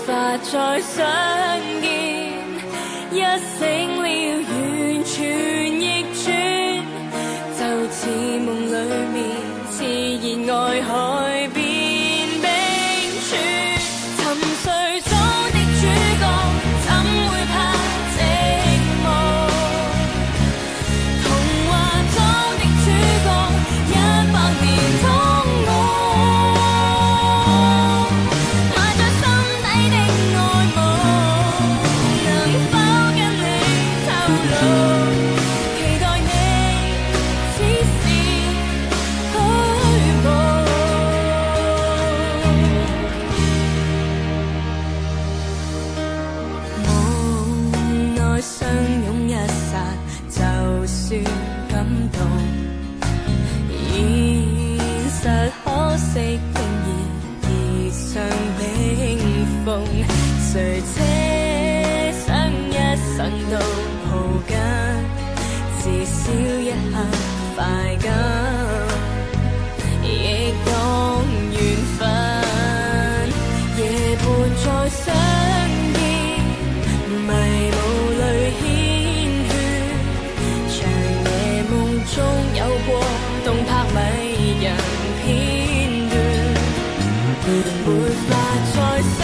法再相見，一醒了完全逆轉，就似夢裡面熾熱愛海邊冰川，沉睡中的主角怎會怕寂寞？童話中的主角100年痛我，埋在心底的愛慕，能否跟你透露？期待你只是虛無。夢內相擁一剎，就算感動，現實可惜竟然結上冰封，誰奢想一生都抱緊，至少一刻快感，亦當緣分，夜伴再相見，迷霧裏牽血，長夜夢中有過動魄迷人片段，沒法再相